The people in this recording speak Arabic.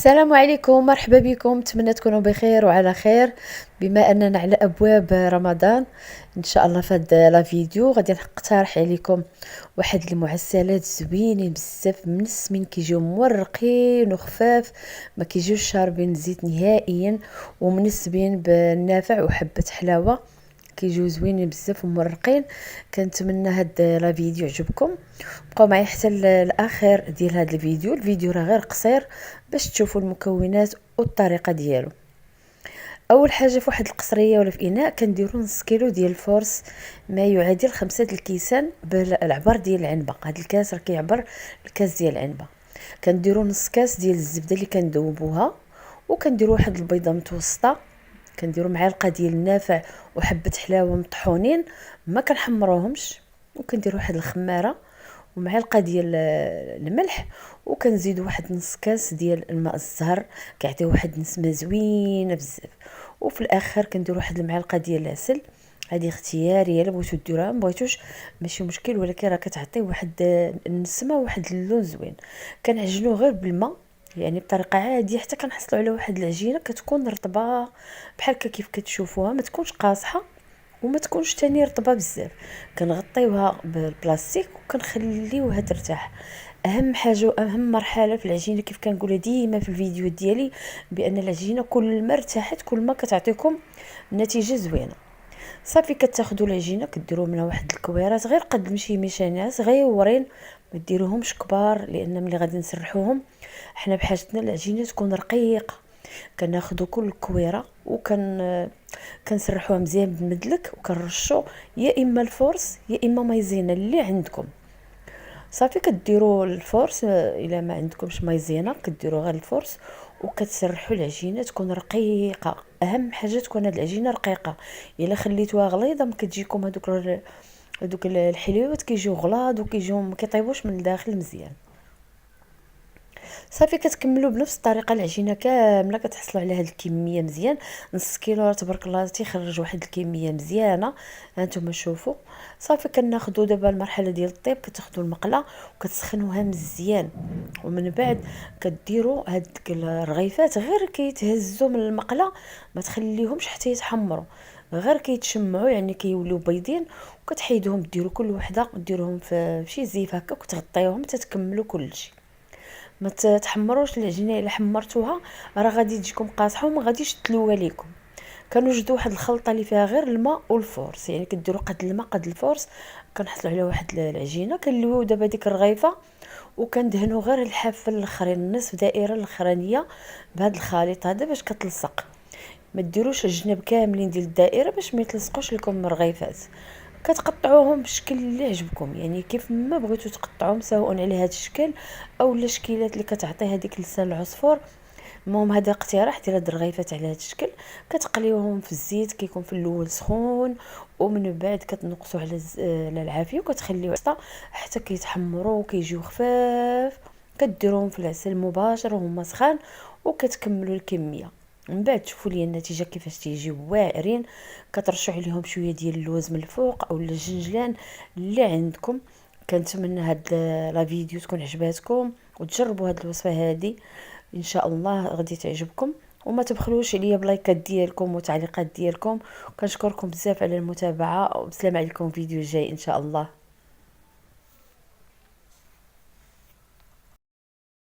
السلام عليكم، مرحبا بكم. نتمنى تكونوا بخير وعلى خير. بما اننا على ابواب رمضان ان شاء الله في هذا لا فيديو غادي نقترح عليكم واحد المعسلات زوينين بزاف منسمين، كيجيو مورقين وخفاف، ما كيجيوش شاربين زيت نهائيا، ومنسبين بالنافع وحبة حلاوة، كيجيو زوينين بزاف ومورقين. كنتمنى هاد لا فيديو يعجبكم، بقاو معايا حتى الاخر ديال هذا الفيديو راه غير قصير باش تشوفوا المكونات والطريقه ديالو. اول حاجه في واحد القصريه ولا في اناء كنديروا نص كيلو ديال الفورس، ما يعادل 5 الكيسان بالعبر ديال العنبه. هذا الكاس راه كيعبر الكاس ديال العنبه. كنديروا نص كاس ديال الزبده اللي كندوبوها، وكنديروا واحد البيضه متوسطه، كنديروا معلقه ديال النافع وحبه حلاوه مطحونين ما كنحمروهمش، وكنديروا واحد الخماره ومعلقه ديال الملح، وكنزيد واحد نص كاس ديال الماء الزهر كيعطي واحد نسمه زوينه بزاف. وفي الاخر كندير واحد المعلقه ديال العسل، هذه اختياريه، الا بغيتو ديروها ما بغيتوش ماشي مشكل، ولكن راه كتعطي واحد النسمه وواحد اللون زوين. كنعجنوه غير بالماء، يعني بطريقه عاديه، حتى كنحصلوا على واحد العجينه كتكون رطبه بحال كيف كتشوفوها، ما تكونش قاصحه وما تكونش تاني رطبه بزاف. كنغطيوها بالبلاستيك وكنخليوها ترتاح. اهم حاجه واهم مرحله في العجينه، كيف كنقولها ديما في الفيديو ديالي، بان العجينه كل ما ارتاحت كل ما كتعطيكم نتيجه زوينه. صافي كتاخذوا العجينه كديروا منها واحد الكويرات غير قد مشيمشانات صغيورين، ما ديروهمش كبار، لان ملي غادي نسرحوهم حنا بحاجتنا العجينه تكون رقيقه. كناخذوا كل كويره كنسرحوها مزيان بالمدلك، وكنرشوا يا اما الفورس يا اما مايزينا اللي عندكم. صافي كديروا الفورس، الا ما عندكمش مايزينا كديروا غير الفورس، وكتسرحوا العجينه تكون رقيقه. اهم حاجه تكون هاد العجينه رقيقه، الا خليتوها غليظه ما كتجيكم هذوك الحلويات كيجيو غلاظ وكيجيو ما كيطيبوش من الداخل مزيان. صافي كتكملوا بنفس الطريقه العجينه كامله، كتحصلوا على هذه الكميه مزيان. نص كيلو تبارك الله تيخرج واحد الكميه مزيانه، هانتوما شوفوا. صافي كناخذوا دابا المرحله ديال الطيب، كتاخذوا المقله وكتسخنوها مزيان، ومن بعد كديروا هاد الرغيفات غير كيتهزوا من المقله، ما تخليهمش حتى يتحمروا، غير كيتشمعوا يعني كيوليو بيضين، وكتحيدوهم ديروا كل وحده ديروهم في شي زيف هكا وتغطيوهم حتى تكملوا كلشي. ما تحمروش العجينه، الا حمرتوها راه غادي تجيكم قاصحه وما غاديش تلوى ليكم. كنوجدوا واحد الخلطه اللي فيها غير الماء والفورس، يعني كديروا قد الماء قد الفورس. كنحصلوا على واحد العجينه، كنلويو دابا ديك الرغيفه وكندهنوا غير الحافه الاخرين، النصف دائره الاخرانيه بهذا الخليط هذا باش كتلصق. ما ديروش الجناب كاملين ديال الدائره باش ما يتلصقوش لكم الرغيفات. كتقطعوهم بالشكل اللي عجبكم، يعني كيف ما بغيتو تقطعوهم، سواء على هذا الشكل او الشكيلات اللي كتعطي هذيك لسان العصفور. المهم هذا اقتراح ديال هاد الرغيفات على هذا الشكل. كتقليوهم في الزيت، كيكون في الاول سخون، ومن بعد كتنقصوا على العافيه وكتخليو حتى كيتحمروا وكيجيو خفاف. كديروهم في العسل مباشر وهما سخان، وكتكملوا الكميه. من بعد تشوفوا لي النتيجه كيفاش تيجيو واعرين. كترشوا عليهم شويه ديال اللوز من الفوق او الجنجلان اللي عندكم. كنتمنى هاد لا فيديو تكون عجباتكم وتجربوا هاد الوصفه هذه، ان شاء الله غادي تعجبكم. وما تبخلوش عليا بلايكات ديالكم وتعليقات ديالكم. كنشكركم بزاف على المتابعه، وبسلام عليكم. فيديو جاي ان شاء الله.